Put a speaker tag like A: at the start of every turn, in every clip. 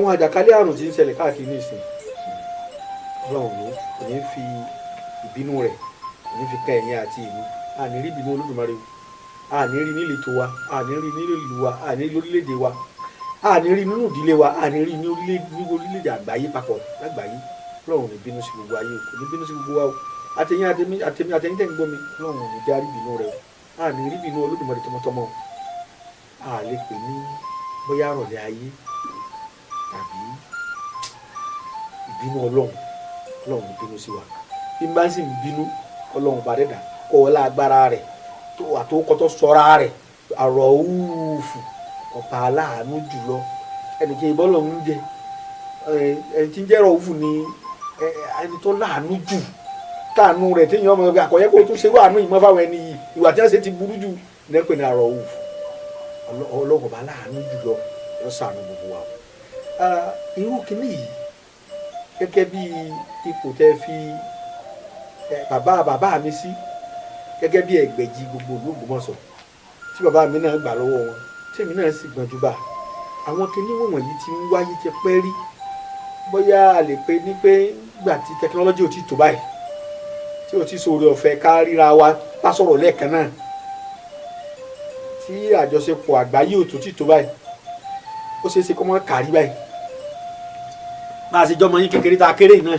A: àwọn àjàkálẹ̀ àrùn tí ń ṣẹlẹ̀ káàkiri nísìn Ọlọ́run ló kò ní fi ìbínú rẹ̀ kò ní fi ka ẹ̀yìn àti ìlú àní rí ìbínú Olódùmarè o àní rí níletò wa àní rí nílé ìlú wa àní rí lórílẹ̀‐èdè wa àní rí nínú ìdílé wa àní rí ní orílẹ̀‐èdè àgbáyé papọ̀ lágbàáyé Ọlọ́run ní bínú sí gbogbo ayé o kò ní bínú sí gbogbo wa o àtẹ̀yìn àtẹ̀yìn tẹ̀ ń gbọ́ mi Ọlọ́run ní já rí ìbínú rẹ̀ o àní rí ìbínú Olódùmarè tọmọtọmọ a lè pè ní bóyá rọ̀lẹ́ ayé tàbí ìbínú Ọlọ́run ń bínú sí wa bí n bá sì ń bínú Ọlọ́run bá dẹ́dà kọ́ ọ lágbára rẹ̀ tó àtòkọ́tọ́ sọ́ra rẹ̀ àrọ̀ òwúfù ọ̀pá aláàánú jùlọ ẹnìkan ìbọn lọ́hún ń jẹ ẹni tí ń jẹ́ rọ̀ òwúfù ni ẹni tó láàánú jù káànú rẹ̀ téèyàn ọmọ ẹgbẹ́ àkọ́yẹ́ kó tún ṣe wà nù ìmọ̀ fáwọn ẹni yìí ìwà tí wọ́n ṣe ti burú jù nẹ́pẹ̀ ní àrọ̀ òwúfù Ọlọ́run bá láàánú jùlọ ló ṣàánú gbogbo wa irú kìíní yìí gẹ́gẹ́ bí ipò tẹ́ fi bàbá mi sí gẹ́gẹ́ bí ẹgbẹ̀jì gbogbo Ògbómọ̀ṣọ́ tí bàbá mi náà gbà lọ́wọ́ wọn tèmi náà sì gbọ́njú bá àwọn kìíní wọ̀nyí tí ń wáyé ti pẹ́ rí bóyá a lè pe ní pé gbà tí tẹkinọ́lọ́jì ò tí tó báyìí tí ò tí sóore ọ̀fẹ́ ká ríra wa bá sọ̀rọ̀ lẹ́ẹ̀kan náà tí àjọṣepọ̀ àgbáyé ò tó tí tó báyìí ó ṣeé ṣe kó mọ́ kárí báyìí máa ṣe jọmọ yín kékeré tá a kéré náà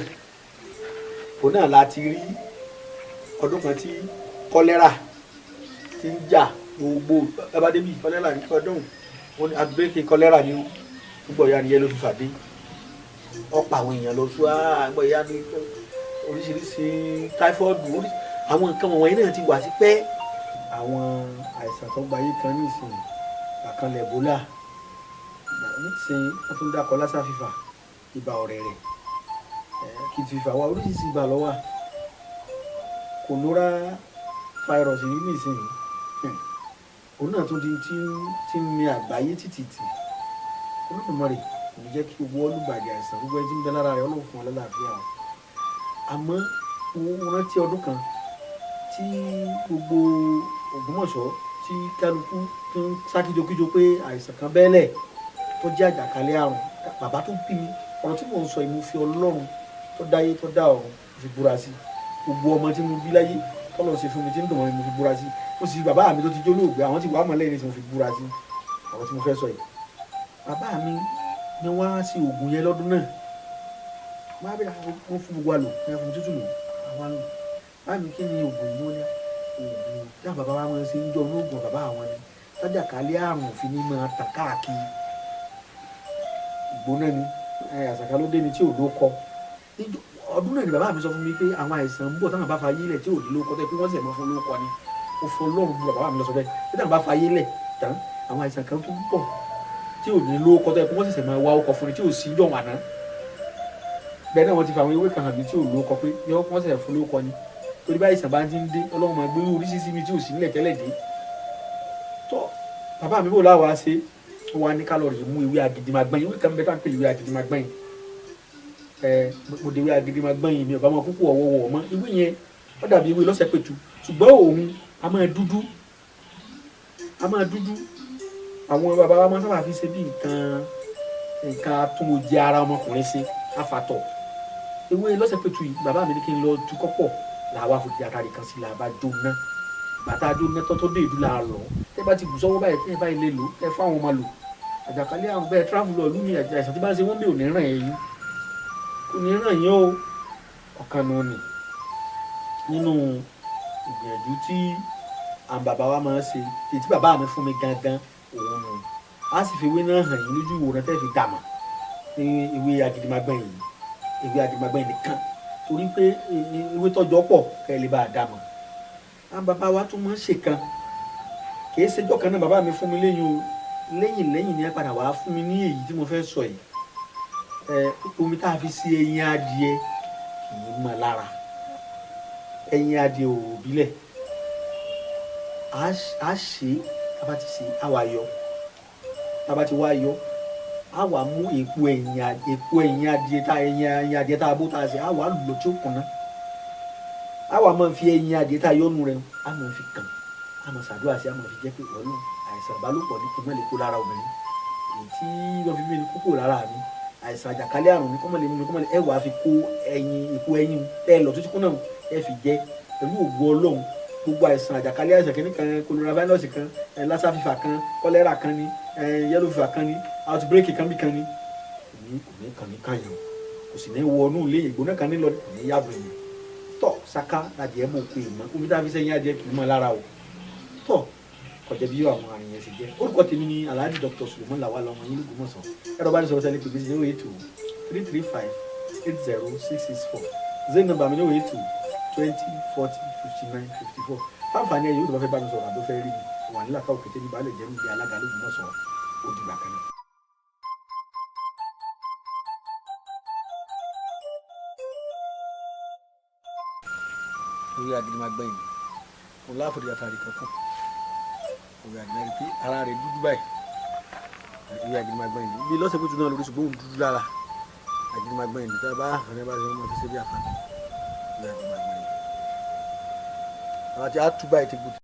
A: òun náà láti rí ọdún kan tí kọ́lẹ́rà ti ń jà gbogbo abádébí kọ́lẹ́rà ní ọdún wọn ni àgbẹ̀kẹ̀ kọ́lẹ́rà ní gbogbo ìyá nìyẹn ló fi fàdé ọ̀pọ̀ àwọn èèyàn lọ sọ àgbọ̀ ìyá ní oríṣiríṣi táífọ́ọ̀dù àwọn nǹkan wọ̀nyí náà ti wà sí pẹ́ àwọn àìsàn tó gbayé kan ní ìsìn àkànlẹ̀ Ebola nísìnyí wọ́n tún dákọ̀ lásà fífà ibà ọ̀rẹ̀rẹ̀ kìtì fífà wa oríṣiríṣi ibà ló wà kònóra fáírọ̀sì yìí nísìnyí òun náà tún di tí ń mi àgbáyé títìtì Olódùmarè kò ní jẹ́ kí gbogbo olùgbàdì àìsàn gbogbo ẹni tí ń bẹ lára rẹ̀ Ọlọ́run fún wọn lálàáfíà o àmọ́ mo rántí ọdún kan tí gbogbo Ògbómọ̀ṣọ́ tí kálukú tó ń sá kíjokíjo pé àìsàn kan bẹ́ẹ̀lẹ̀ tó jẹ́ àjàkálẹ̀ àrùn bàbá tó bí mi ọ̀rọ̀ tí mò ń sọ yìí mo fi Ọlọ́run tó dáyé tó dá ọ̀run fi búra sí gbogbo ọmọ tí mo bí láyé tọ́lọ̀ ṣe fún mi tí ń dùn mọ́ mi mo fi búra sí mo sì bàbá mi tó ti jólóògbé àwọn tí wàá mọ̀ lẹ́yìn tí mo fi búra sí ọ̀rọ̀ tí mo fẹ́ sọ yìí bàbá mi ni wọ́n á sí oògùn yẹn lọ́dún náà máa bẹ̀rẹ̀ wọ́n fún gbogbo àlò ní ẹ̀fọn tútù lò àwọn àlò báyìí kí ni oògùn yìí wọ́n ní oògùn tí àwọn bàbá wa máa ń ṣe ń jọ olóògùn bàbá àwọn ni tájàkálẹ̀ àrùn òfin ní máa tàn káàkiri ìgbóná ni àṣàkà ló dé ni tí ò ló kọ ọdún náà ni bàbá mi sọ fún mi pé àwọn àìsàn ń bọ̀ táwọn bá fa ayé lẹ̀ tí ò ní ló kọ tẹ́ pé wọ́n sì mọ́ fún ló kọ ni ó fọ Ọlọ́run bu bàbá mi lọ sọ bẹ́ẹ̀ tí táwọn bá fa ayé lẹ̀ tán àwọn àìsàn kan tó ń bọ̀ tí ò ní ló kọ tẹ́ pé wọ́n sì máa wá ọkọ̀ fún ni tí ò sí jọ̀ wà ná bẹ́ẹ̀ náà wọ́n ti fa àwọn ewé kan hàn mí tí ò ló kọ pé ní wọ́n sì fún ló kọ ni torí bá àìsàn bá ti ń dé Ọlọ́run máa gbé oríṣiríṣi mi tí ò sí nílẹ̀ tẹ́lẹ̀ dé tọ́ bàbá mi bò láwa ṣe wọ́n á ní kálọ̀rì mú ewé Agídí-mágbẹ́yìn ewé kan bẹ́ẹ̀ tá à ń pè ewé Agídí-mágbẹ́yìn mo de ewé Agídí-mágbẹ́yìn mi ò bá wọn púpọ̀ ọ̀wọ́wọ́ mọ́ ewé yẹn ó dàbí ewé lọ́sẹ̀pẹ̀tù ṣùgbọ́n òun a máa dúdú àwọn bàbá wa máa sábà fi ṣe bí nǹkan atúmọ̀jẹ ara ọmọkùnrin ṣe afatọ̀ ewé lọ́sẹ̀pẹ̀tù yìí bàbá mi ní kí n lọ tu kọ́pọ̀ làwa fòdì àtàrí kan sí làbá jóná bàtà jóná tọ́tọ́ dé ìlú la lọ tẹ́ bá ti bù sọ́wọ́ báyìí tẹ́ báyìí lè lò ẹ fáwọn ọmọ lò àjàkálẹ̀ àrùn bẹ́ẹ̀ tíráfù lọ lómi àìsàn tí bá ń ṣe wọ́n bí ò ní ràn yín kò ní ràn yín o ọ̀kan nù ní nínú ìgbìyànjú tí àwọn bàbá wa máa ń ṣe èyí tí bàbá mi fún mi gangan òun nù á sì fi ewé náà hàn yín lójú ìwòran tẹ́ fi dàmà ní ewé Agídí-mágbẹ́yìn nìkan torí pé ewé tọ́jọ́ pọ̀ kẹ́ ẹ lè bá a dàmà àwọn bàbá wa tún máa ń ṣèkan kì í ṣèjọ́ kan náà bàbá mi fún mi lẹ́yìn ni ẹ padà wá fún mi ní èyí tí mo fẹ́ sọ yìí omi tá a fi sí ẹyin adìẹ kì í mọ lára ẹyin adìẹ ò bílẹ̀ a ṣe tábà ti ṣe a wá yọ tábà ti wá yọ a wá mú èpo ẹyin adìẹ tá a bó tá a ṣe a wá lò tí ó kùnà a wá máa fi ẹyin adìẹ tá a yọnu rẹ a máa fi kàn a máa ṣàdúrà sí a máa fi jẹ́ pé ọlọ́run àìsàn ìbálòpọ̀ ní kí n má lè kó lára obìnrin èyí tí wọ́n fi mí ní kókó lára mi àìsàn àjàkálẹ̀ àrùn ní kọ́mọ̀lẹ́ mímu kọ́mọ̀lẹ́ ẹ wàá fi kó ẹyin ìkó ẹyin tẹ́ ẹ lọ tó ti kú náà ẹ fi jẹ pẹ̀lú ògbó ọlọ́run gbogbo àìsàn àjàkálẹ̀ àìsàn kìíní kan coronavirus kan lassa fever kan cholera kan ní yellow fever kan ní outbreak kan bí kan ní kò ní kàn ní kàyàn kò sì ní wọnú ilé ìgbóná kan ní lọ kò ní yàbọ̀ èèyàn tọ́ saka adìẹ mọ̀ pé ìmọ̀ omi tá a fi sẹ́yìn adìẹ kì í mọ̀ lára o tọ́ kọjá bí àwọn àrùn yẹn ṣe jẹ́ orúkọ tèmi ni Alhaji Dr. Suleiman Lawal ọmọ yín l'Ògbómọ̀ṣọ́ ẹ̀rọ bá ní sọ̀rọ̀ sẹ́lẹ̀ pèpè 082-335-80664 zen number mi ní 082-20-40-59-54 fáǹfààní ẹ̀yìn yóò tó bá fẹ́ bá mi sọ̀rọ̀ àbó fẹ́ rí mi wà nílà káwọ́ kété ní baálé jẹ́ níbi alága l'Ògbómọ̀ṣọ́ òdìgbà kan náà. lórí Agídí-Mágbẹ̀yìn mo láàfọ̀dé àtàrí kankan lórí Agídí-Mágbẹ̀yìn pé ara rẹ̀ dúdú báyìí lórí Agídí-Mágbẹ̀yìn bí lọ́sẹ̀ bójú náà lórí ṣùgbọ́n òun dúdú lára Agídí-Mágbẹ̀yìn tí a bá àfẹ́rẹ́ bá ṣe wọ́n fi ṣe bí àfààní lórí Agídí-Mágbẹ̀yìn àwọn àti àtúbà ètò ìgbòtò.